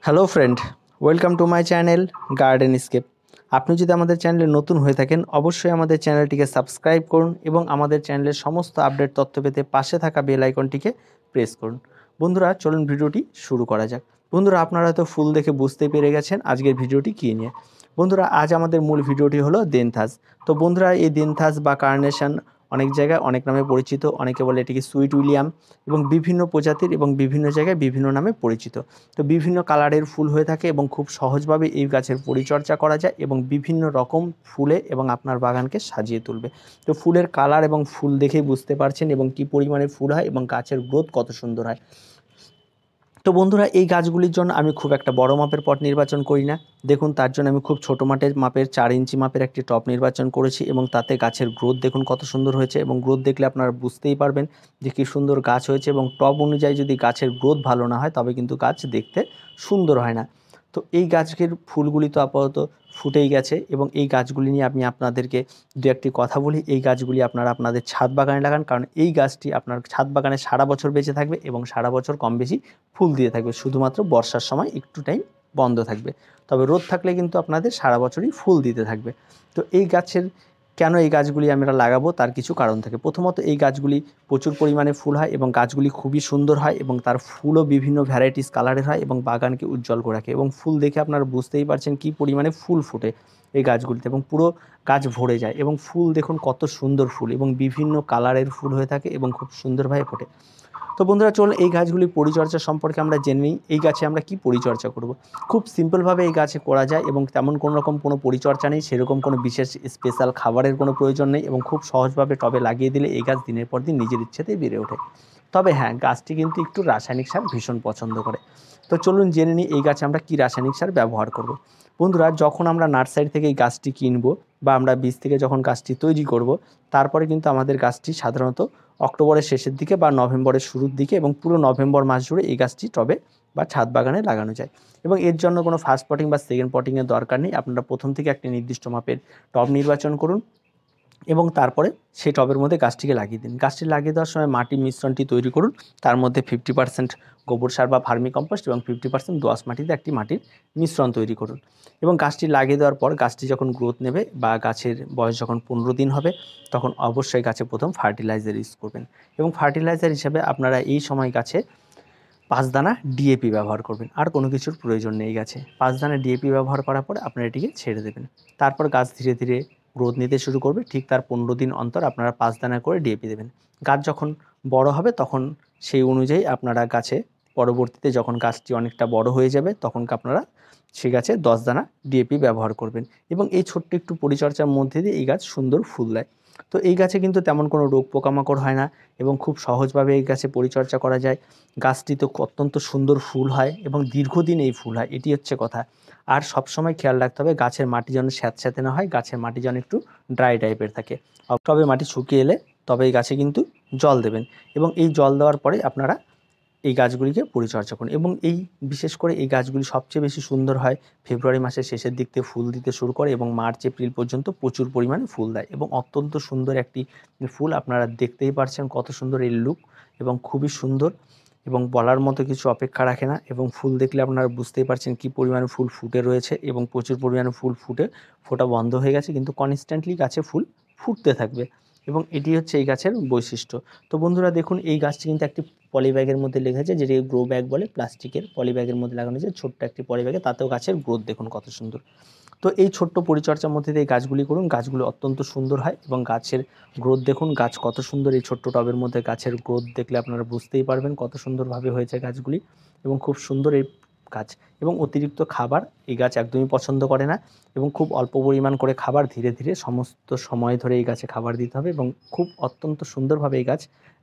Hello friend, welcome to my channel garden scape. আপনি যদি আমাদের চ্যানেলে নতুন হয়ে থাকেন অবশ্যই আমাদের চ্যানেলটিকে সাবস্ক্রাইব করুন এবং আমাদের চ্যানেলের সমস্ত আপডেট তথ্য পেতে পাশে থাকা বেল আইকনটিকে প্রেস করুন। বন্ধুরা চলুন ভিডিওটি শুরু করা যাক। বন্ধুরা আপনারা হয়তো ফুল দেখে বুঝতে পেরে গেছেন আজকের ভিডিওটি কী নিয়ে। বন্ধুরা আজ আমাদের মূল ভিডিওটি হলো দিনথাস। তো বন্ধুরা এই দিনথাস বা কার্নেশন অনেক জায়গায় অনেক নামে পরিচিত, অনেকে বলে এটিকে সুইট উইলিয়াম এবং বিভিন্ন প্রজাতির এবং বিভিন্ন জায়গায় বিভিন্ন নামে পরিচিত। তো বিভিন্ন কালারের ফুল হয়ে থাকে এবং খুব সহজভাবে এই গাছের পরিচর্যা করা যায় এবং বিভিন্ন রকম ফুলে এবং আপনার বাগানকে সাজিয়ে তুলবে। তো ফুলের কালার এবং ফুল দেখেই বুঝতে পারছেন এবং কী পরিমাণে ফুল হয় এবং গাছের গ্রোথ কত সুন্দর হয়। তো বন্ধুরা এই গাছগুলির জন্য আমি খুব একটা বড় মাপের পট নির্বাচন করি না। দেখুন তার জন্য আমি খুব ছোটো মাপের 4 ইঞ্চি মাপের একটি টব নির্বাচন করেছি এবং তাতে গাছের গ্রোথ দেখুন কত সুন্দর হয়েছে এবং গ্রোথ দেখলে আপনারা বুঝতেই পারবেন যে কী সুন্দর গাছ হয়েছে। এবং টব অনুযায়ী যদি গাছের গ্রোথ ভালো না হয় তবে কিন্তু গাছ দেখতে সুন্দর হয় না। তো এই গাছের ফুলগুলি তো আপাতত ফুটেই গেছে এবং এই গাছগুলি নিয়ে আমি আপনাদেরকে দু একটি কথা বলি। এই গাছগুলি আপনারা আপনাদের ছাদ বাগানে লাগান, কারণ এই গাছটি আপনার ছাদ বাগানে সারা বছর বেঁচে থাকবে এবং সারা বছর কম বেশি ফুল দিয়ে থাকবে। শুধুমাত্র বর্ষার সময় একটু টাইম বন্ধ থাকবে, তবে রোদ থাকলে কিন্তু আপনাদের সারা বছরই ফুল দিতে থাকবে। তো এই গাছের কেন এই গাছগুলি আমরা লাগাবো তার কিছু কারণ থাকে। প্রথমত এই গাছগুলি প্রচুর পরিমাণে ফুল হয় এবং গাছগুলি খুবই সুন্দর হয় এবং তার ফুলও বিভিন্ন ভ্যারাইটিস কালারের হয় এবং বাগানকে উজ্জ্বল করে রাখে। এবং ফুল দেখে আপনারা বুঝতেই পারছেন কী পরিমাণে ফুল ফোটে এই গাছগুলিতে এবং পুরো গাছ ভরে যায়। এবং ফুল দেখুন কত সুন্দর ফুল এবং বিভিন্ন কালারের ফুল হয়ে থাকে এবং খুব সুন্দরভাবে ফোটে। তো বন্ধুরা চলুন এই গাছগুলির পরিচর্যা সম্পর্কে আমরা জেনে নিই। এই গাছে আমরা কি পরিচর্যা করব। খুব সিম্পলভাবে এই গাছে করা যায় এবং তেমন কোনো পরিচর্যা নেই, সেরকম কোনো বিশেষ স্পেশাল খাবারের কোনো প্রয়োজন নেই এবং খুব সহজভাবে টবে লাগিয়ে দিলে এই গাছ দিনের পর দিন নিজের ইচ্ছেতেই বেড়ে ওঠে। তবে হ্যাঁ, গাছটি কিন্তু একটু রাসায়নিক সার ভীষণ পছন্দ করে। তো চলুন জেনে নিই এই গাছে আমরা কী রাসায়নিক সার ব্যবহার করব। বন্ধুরা যখন আমরা নার্সারি থেকে এই গাছটি কিনবো বা আমরা বীজ থেকে যখন গাছটি তৈরি করব, তারপরে কিন্তু আমাদের গাছটি সাধারণত অক্টোবরের শেষের দিকে বা নভেম্বরের শুরুর দিকে এবং পুরো নভেম্বর মাস জুড়ে এই গাছটি টবে বা ছাদ বাগানে লাগানো যায়। এবং এর জন্য কোনো ফার্স্ট পটিং বা সেকেন্ড পটিংয়ের দরকার নেই। আপনারা প্রথম থেকে একটি নির্দিষ্ট মাপের টব নির্বাচন করুন এবং তারপরে সেই টবের মধ্যে গাছটিকে লাগিয়ে দিন। গাছটি লাগিয়ে দেওয়ার সময় মাটির মিশ্রণটি তৈরি করুন। তার মধ্যে 50% গোবর সার বা ভার্মি কম্পোস্ট এবং 50% দোআঁশ মাটিতে একটি মাটির মিশ্রণ তৈরি করুন। এবং গাছটি লাগিয়ে দেওয়ার পর গাছটি যখন গ্রোথ নেবে বা গাছের বয়স যখন 15 দিন হবে তখন অবশ্যই গাছে প্রথম ফার্টিলাইজার ইউজ করবেন। এবং ফার্টিলাইজার হিসাবে আপনারা এই সময় গাছে 5 দানা ডিএপি ব্যবহার করবেন, আর কোনো কিছুর প্রয়োজন নেই। গাছে 5 দানা ডিএপি ব্যবহার করার পরে আপনারা এটিকে ছেড়ে দেবেন। তারপর গাছ ধীরে ধীরে গ্রোথ নিতে শুরু করবে। ঠিক তার 15 দিন অন্তর আপনারা 5 দানা করে ডিএপি দেবেন। গাছ যখন বড় হবে তখন সেই অনুযায়ী আপনারা গাছে পরবর্তীতে যখন গাছটি অনেকটা বড় হয়ে যাবে তখন আপনারা সেই গাছে 10 দানা ডিএপি ব্যবহার করবেন। এবং এই ছোট্ট একটু পরিচর্যার মধ্যে দিয়ে এই গাছ সুন্দর ফুল দেয়। তো এই গাছে কিন্তু তেমন কোনো রোগ পোকামাকড় হয় না এবং খুব সহজভাবে এই গাছে পরিচর্যা করা যায়। গাছটি তো অত্যন্ত সুন্দর ফুল হয় এবং দীর্ঘদিন এই ফুল হয়, এটি হচ্ছে কথা। আর সবসময় খেয়াল রাখতে হবে গাছের মাটি যেন স্যাঁতস্যাঁতে না হয়, গাছের মাটি যেন একটু ড্রাই টাইপের থাকে। তবে মাটি শুকিয়ে এলে তবে এই গাছে কিন্তু জল দেবেন এবং এই জল দেওয়ার পরে আপনারা এই গাছগুলিকে পরিচর্যা করুন। এবং এই বিশেষ করে এই গাছগুলি সবচেয়ে বেশি সুন্দর হয় ফেব্রুয়ারি মাসের শেষের দিক থেকে ফুল দিতে শুরু করে এবং মার্চ এপ্রিল পর্যন্ত প্রচুর পরিমাণে ফুল দেয় এবং অত্যন্ত সুন্দর একটি ফুল। আপনারা দেখতেই পারছেন কত সুন্দর এই লুক এবং খুবই সুন্দর এবং বলার মতো কিছু অপেক্ষা রাখে না। এবং ফুল দেখলে আপনারা বুঝতেই পারছেন কী পরিমাণে ফুল ফুটে রয়েছে এবং প্রচুর পরিমাণে ফুল ফোটা বন্ধ হয়ে গেছে, কিন্তু কনস্ট্যান্টলি গাছে ফুল ফুটতে থাকবে এবং এটি হচ্ছে এই গাছের বৈশিষ্ট্য। তো বন্ধুরা দেখুন এই গাছটি কিন্তু একটি পলি ব্যাগের মধ্যে লেগেছে, যেটি গ্রো ব্যাগ বলে, প্লাস্টিকের পলি ব্যাগের মধ্যে লাগানো হয়েছে ছোট্ট একটি পলি ব্যাগে, তাতেও গাছের গ্রোথ দেখুন কত সুন্দর। তো এই ছোট্ট পরিচর্যার মধ্যে দিয়ে গাছগুলি করুন, গাছগুলি অত্যন্ত সুন্দর হয় এবং গাছের গ্রোথ দেখুন গাছ কত সুন্দর। এই ছোট্ট টবের মধ্যে গাছের গ্রোথ দেখলে আপনারা বুঝতেই পারবেন কত সুন্দরভাবে হয়েছে গাছগুলি এবং খুব সুন্দর এই গাছ। এবং অতিরিক্ত খাবার এই গাছ একদমই পছন্দ করে না এবং খুব অল্প পরিমাণ করে খাবার ধীরে ধীরে সমস্ত সময় ধরে এই গাছে খাবার দিতে হবে এবং খুব অত্যন্ত সুন্দরভাবে এই গাছ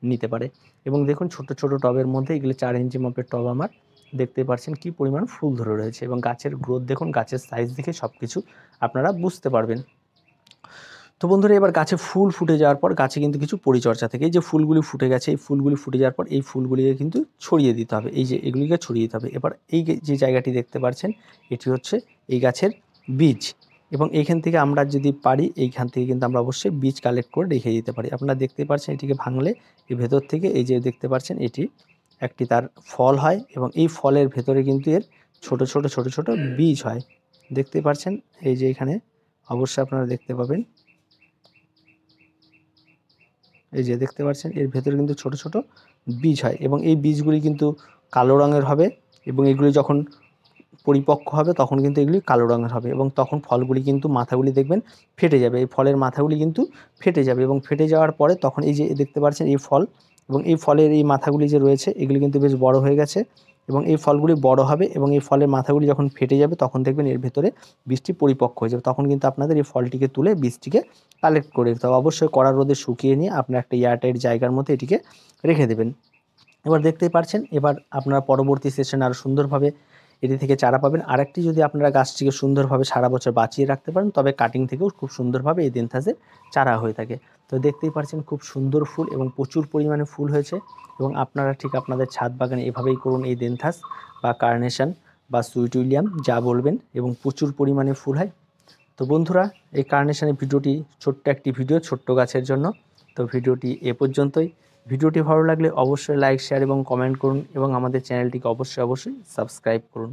নিতে পারে। এবং দেখুন ছোট ছোট টবের মধ্যে এগুলি 4 ইঞ্চি মাপের টব আমার, দেখতে পাচ্ছেন কি পরিমাণ ফুল ধরে রয়েছে এবং গাছের গ্রোথ দেখুন, গাছের সাইজ দেখে সব কিছু আপনারা বুঝতে পারবেন। তো বন্ধুরা এবার গাছে ফুল ফুটে যাওয়ার পর গাছে কিন্তু কিছু পরিচর্যা থাকে। এই যে ফুলগুলি ফুটে গেছে, এই ফুলগুলি ফুটে যাওয়ার পর এই ফুলগুলিকে কিন্তু ছড়িয়ে দিতে হবে, এই যে এগুলিকে ছড়িয়ে দিতে হবে। এবার এই যে জায়গাটি দেখতে পাচ্ছেন এটি হচ্ছে এই গাছের বীজ এবং এইখান থেকে আমরা যদি পারি এইখান থেকে কিন্তু আমরা অবশ্যই বীজ কালেক্ট করে রেখে দিতে পারি। আপনারা দেখতে পাচ্ছেন এটিকে ভাঙলে এই ভেতর থেকে এই যে দেখতে পাচ্ছেন এটি একটি তার ফল হয় এবং এই ফলের ভেতরে কিন্তু এর ছোট ছোট ছোট ছোট বীজ হয়। দেখতে পাচ্ছেন এই যে এখানে অবশ্যই আপনারা দেখতে পাবেন, এই যে দেখতে পাচ্ছেন এর ভেতরে কিন্তু ছোট ছোট বীজ হয় এবং এই বীজগুলি কিন্তু কালো রঙের হবে এবং এগুলি যখন পরিপক্ক হবে তখন কিন্তু এগুলি কালো রঙের হবে এবং তখন ফলগুলি কিন্তু মাথাগুলি দেখবেন ফেটে যাবে। এই ফলের মাথাগুলি কিন্তু ফেটে যাবে এবং ফেটে যাওয়ার পরে তখন এই যে দেখতে পাচ্ছেন এই ফল এবং এই ফলের এই মাথাগুলি যে রয়েছে এগুলি কিন্তু বেশ বড় হয়ে গেছে এবং এই ফলগুলি বড় হবে এবং এই ফলের মাথাগুলি যখন ফেটে যাবে তখন দেখবেন এর ভেতরে বীজটি পরিপক্ক হয়ে যাবে। তখন কিন্তু আপনাদের এই ফলটিকে তুলে বীজটিকে কালেক্ট করে দিতে হবে। অবশ্যই কড়া রোদে শুকিয়ে নিয়ে আপনার একটা এয়ারটাইট জায়গার মধ্যে এটিকে রেখে দেবেন। এবার দেখতেই পাচ্ছেন, এবার আপনারা পরবর্তী সেশনে আরও সুন্দরভাবে এটি থেকে চারা পাবেন। আরেকটি যদি আপনারা গাছটিকে সুন্দরভাবে সারা বছর বাঁচিয়ে রাখতে পারেন তবে কাটিং থেকেও খুব সুন্দরভাবে এই দিনথাসের চারা হয়ে থাকে। তো দেখতেই পাচ্ছেন খুব সুন্দর ফুল এবং প্রচুর পরিমাণে ফুল হয়েছে এবং আপনারা ঠিক আপনাদের ছাদ বাগানে এভাবেই করুন এই দিনথাস বা কার্নেশন বা সুইট উইলিয়াম যা বলবেন এবং প্রচুর পরিমাণে ফুল হয়। তো বন্ধুরা, এই কার্নেশনের ভিডিওটি ছোট্ট একটি ভিডিও ছোট্ট গাছের জন্য। তো ভিডিওটি এ পর্যন্তই। ভিডিওটি ভালো লাগলে অবশ্যই লাইক, শেয়ার এবং কমেন্ট করুন এবং আমাদের চ্যানেলটিকে অবশ্যই সাবস্ক্রাইব করুন।